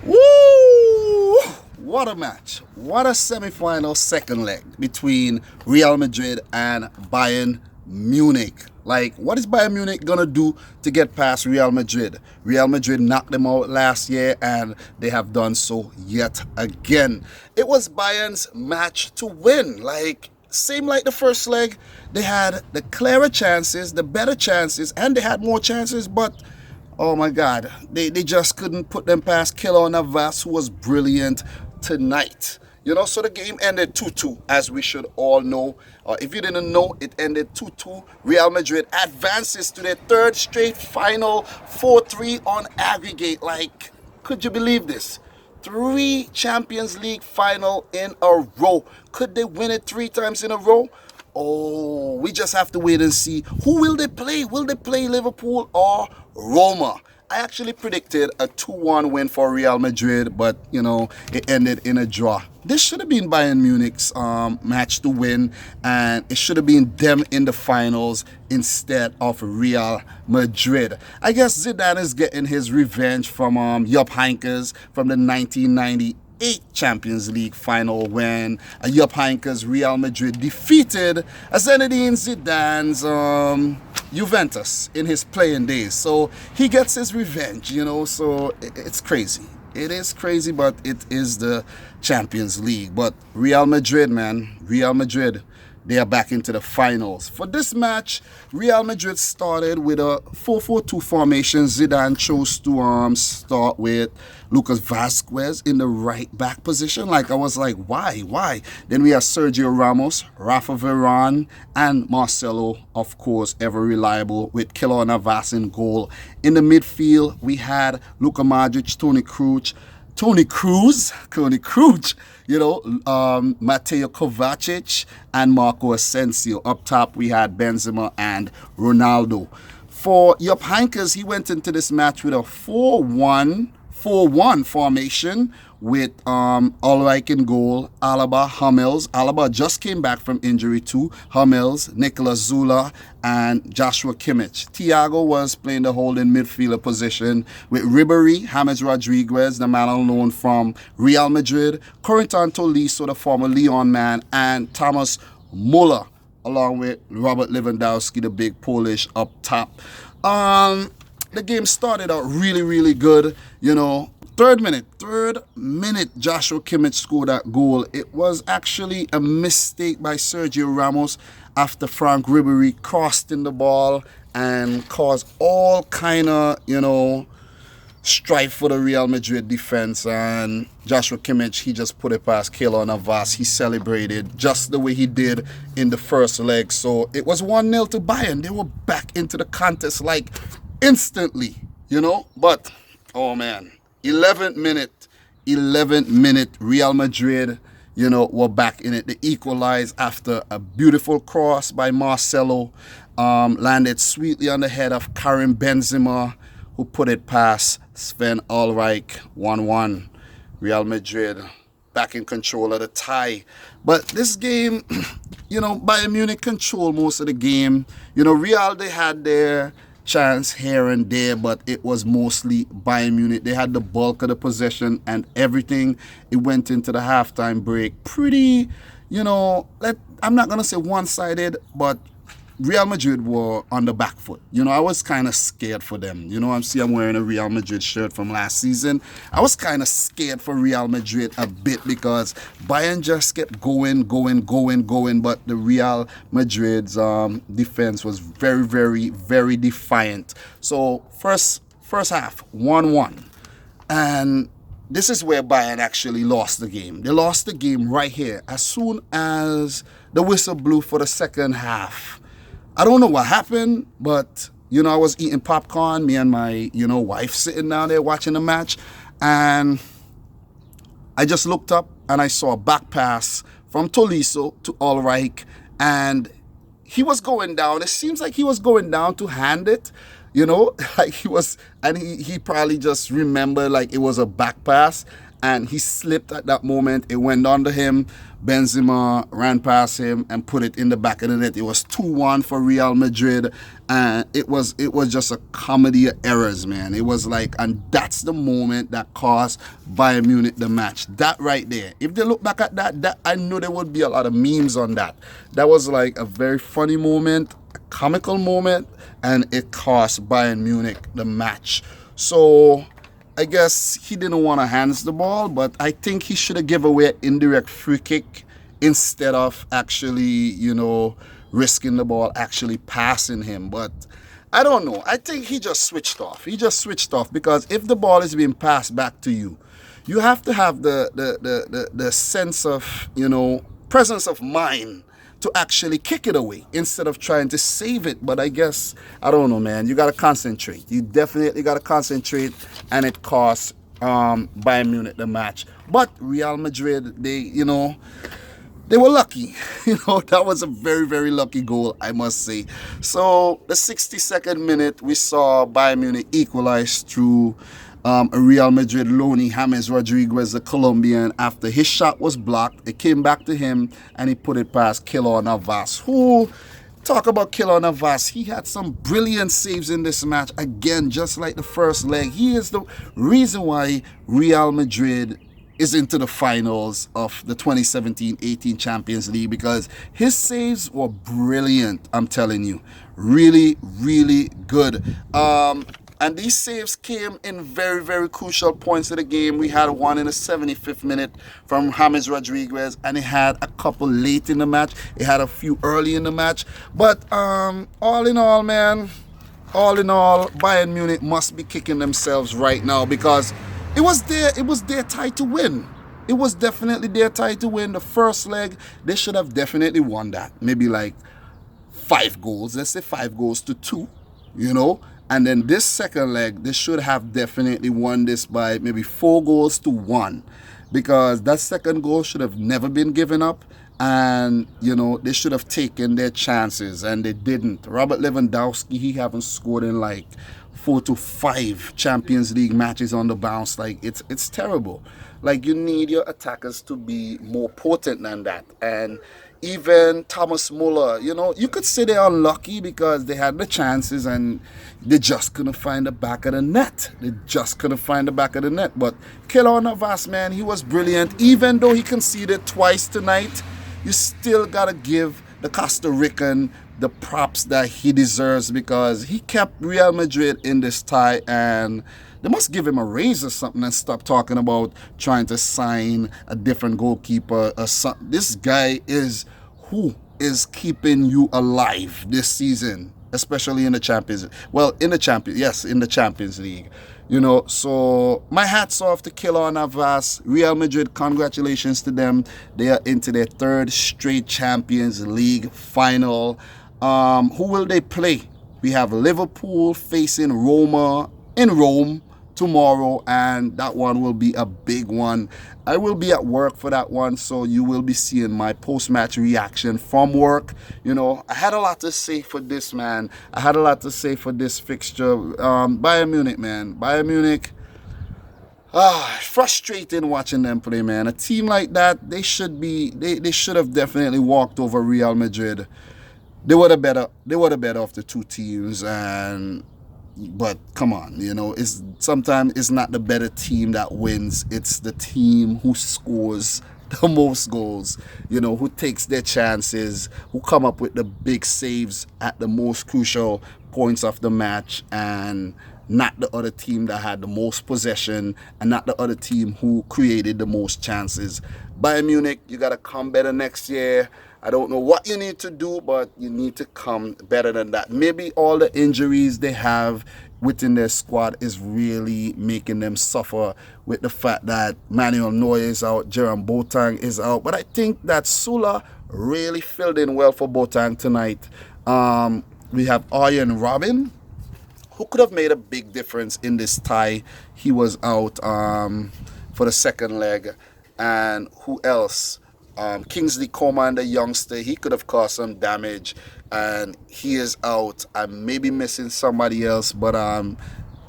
Woo! What a match. What a semi-final second leg between Real Madrid and Bayern Munich. Like, what is Bayern Munich going to do to get past Real Madrid? Real Madrid knocked them out last year, and they have done so yet again. It was Bayern's match to win. Like, same like the first leg, they had the clearer chances, the better chances, and they had more chances, but oh my God, they just couldn't put them past Keylor Navas, who was brilliant tonight. So the game ended 2-2, as we should all know. If you didn't know, it ended 2-2. Real Madrid advances to their third straight final, 4-3 on aggregate. Like, could you believe this? 3 Champions League final in a row. Could they win it 3 times in a row? Oh, we just have to wait and see. Who will they play? Will they play Liverpool or Roma? I actually predicted a 2-1 win for Real Madrid, but, it ended in a draw. This should have been Bayern Munich's match to win, and it should have been them in the finals instead of Real Madrid. I guess Zidane is getting his revenge from Jupp Heynckes from the 1998 Champions League final when Jupp Heynckes Real Madrid defeated Zinedine Zidane's Juventus in his playing days. So he gets his revenge, so it's crazy. It is crazy, but it is the Champions League. But Real Madrid, man, Real Madrid, they are back into the finals. For this match, Real Madrid started with a 4-4-2 formation. Zidane chose to start with Lucas Vazquez in the right back position. Like, I was like, why? Then we have Sergio Ramos, Rafa Varane, and Marcelo, of course, ever reliable, with Keylor Navas in goal. In the midfield, we had Luka Modric, Toni Kroos, Mateo Kovacic and Marco Asensio. Up top, we had Benzema and Ronaldo. For Jupp Heynckes, he went into this match with a 4-1-4-1 formation with Ulreich in goal, Alaba, Hummels. Alaba just came back from injury too. Hummels, Nicolas Zula, and Joshua Kimmich. Thiago was playing the holding midfielder position with Ribery, James Rodriguez, the man on loan from Real Madrid, Corentin Tolisso, the former Lyon man, and Thomas Muller, along with Robert Lewandowski, the big Polish up top. The game started out really, really good, Third minute, Joshua Kimmich scored that goal. It was actually a mistake by Sergio Ramos after Frank Ribery crossed in the ball and caused all kind of, strife for the Real Madrid defense. And Joshua Kimmich, he just put it past Keylor Navas. He celebrated just the way he did in the first leg. So it was 1-0 to Bayern. They were back into the contest like instantly, But, oh man. 11th minute, Real Madrid, were back in it. They equalized after a beautiful cross by Marcelo, landed sweetly on the head of Karim Benzema, who put it past Sven Ulreich. 1-1. Real Madrid back in control of the tie. But this game, Bayern Munich controlled most of the game. Real, they had their chance here and there, but it was mostly Bayern Munich. They had the bulk of the possession and everything. It went into the halftime break pretty, I'm not going to say one-sided, but Real Madrid were on the back foot. I was kind of scared for them. I'm wearing a Real Madrid shirt from last season. I was kind of scared for Real Madrid a bit because Bayern just kept going, but the Real Madrid's defense was very, very, very defiant. So first half, 1-1. And this is where Bayern actually lost the game. They lost the game right here as soon as the whistle blew for the second half. I don't know what happened, but, I was eating popcorn, me and my, wife sitting down there watching the match, and I just looked up and I saw a back pass from Tolisso to Ulreich, and he was going down. It seems like he was going down to hand it, like he was, and he probably just remembered like it was a back pass, and he slipped at that moment. It went under him. Benzema ran past him and put it in the back of the net. It was 2-1 for Real Madrid, and it was just a comedy of errors, man. It was like, and that's the moment that cost Bayern Munich the match. That right there. If they look back at that I know there would be a lot of memes on that. That was like a very funny moment, a comical moment, and it cost Bayern Munich the match. So I guess he didn't want to hands the ball, but I think he should have given away an indirect free kick instead of actually, risking the ball, actually passing him. But I don't know. I think he just switched off. He just switched off because if the ball is being passed back to you, you have to have the sense of, presence of mind to actually kick it away instead of trying to save it. But I guess, I don't know, man. You got to concentrate. You definitely got to concentrate, and it cost Bayern Munich the match. But Real Madrid, they were lucky. That was a very, very lucky goal, I must say. So the 62nd minute, we saw Bayern Munich equalize through a Real Madrid loanee, James Rodriguez, the Colombian. After his shot was blocked, it came back to him, and he put it past Keylor Navas. Talk about Keylor Navas. He had some brilliant saves in this match. Again, just like the first leg, he is the reason why Real Madrid is into the finals of the 2017-18 Champions League, because his saves were brilliant, I'm telling you. Really, really good. And these saves came in very, very crucial points of the game. We had one in the 75th minute from James Rodriguez, and he had a couple late in the match. He had a few early in the match. But all in all, Bayern Munich must be kicking themselves right now, because it was their tie to win. It was definitely their tie to win. The first leg, they should have definitely won that. Maybe like 5 goals. Let's say 5-2, And then this second leg, they should have definitely won this by maybe 4-1, because that second goal should have never been given up. And, they should have taken their chances, and they didn't. Robert Lewandowski, he haven't scored in like 4 to 5 Champions League matches on the bounce. Like, it's terrible. Like, you need your attackers to be more potent than that. And even Thomas Muller, you could say they're unlucky because they had the chances and they just couldn't find the back of the net. But Keylor Navas, man, he was brilliant. Even though he conceded twice tonight, you still got to give the Costa Rican the props that he deserves, because he kept Real Madrid in this tie, and they must give him a raise or something and stop talking about trying to sign a different goalkeeper or something. This guy is who is keeping you alive this season, especially in the Champions League. Well, in the Champions League. So my hats off to Keylor Navas. Real Madrid, congratulations to them. They are into their 3rd straight Champions League final. Who will they play? We have Liverpool facing Roma in Rome tomorrow, and that one will be a big one. I will be at work for that one, so you will be seeing my post-match reaction from work. I had a lot to say for this, man. I had a lot to say for this fixture. Bayern Munich, man. Bayern Munich. Frustrating watching them play, man. A team like that, they should have definitely walked over Real Madrid. They were the better of the two teams, but come on, sometimes it's not the better team that wins. It's the team who scores the most goals, who takes their chances, who come up with the big saves at the most crucial points of the match, and not the other team that had the most possession, and not the other team who created the most chances. Bayern Munich, you got to come better next year. I don't know what you need to do, but you need to come better than that. Maybe all the injuries they have within their squad is really making them suffer, with the fact that Manuel Neuer is out, Jerome Boateng is out. But I think that Sula really filled in well for Boateng tonight. We have Arjen Robben, who could have made a big difference in this tie. He was out for the second leg. And who else? Kingsley Coman, the youngster, he could have caused some damage, and he is out. I may be missing somebody else, but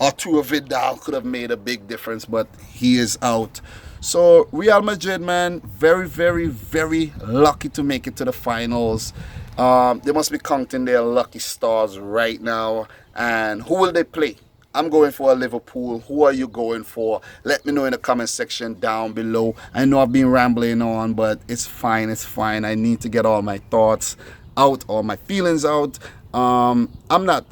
Arturo Vidal could have made a big difference, but he is out. So Real Madrid, man, very, very, very lucky to make it to the finals. They must be counting their lucky stars right now. And who will they play? I'm going for a Liverpool. Who are you going for? Let me know in the comment section down below. I know I've been rambling on, but it's fine. It's fine. I need to get all my thoughts out, all my feelings out. I'm not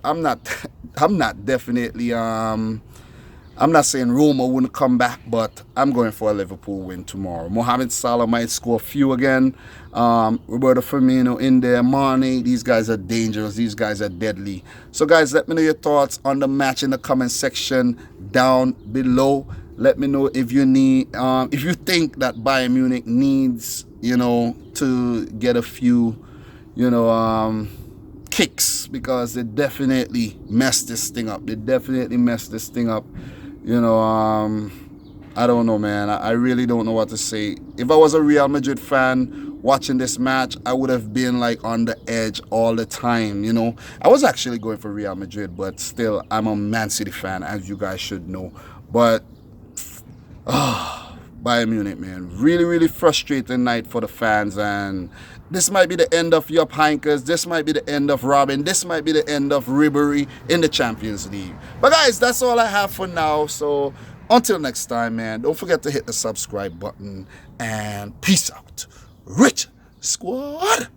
saying Roma wouldn't come back, but I'm going for a Liverpool win tomorrow. Mohamed Salah might score a few again. Roberto Firmino in there, Mane. These guys are dangerous. These guys are deadly. So, guys, let me know your thoughts on the match in the comment section down below. Let me know if you think that Bayern Munich needs, to get a few, kicks, because they definitely messed this thing up. I don't know, man. I really don't know what to say. If I was a Real Madrid fan watching this match, I would have been like on the edge all the time, I was actually going for Real Madrid, but still, I'm a Man City fan, as you guys should know. But Bayern Munich, man, really, really frustrating night for the fans. And this might be the end of Jupp Heynckes. This might be the end of Robin. This might be the end of Ribery in the Champions League. But guys, that's all I have for now. So until next time, man, don't forget to hit the subscribe button. And peace out. Rich Squad.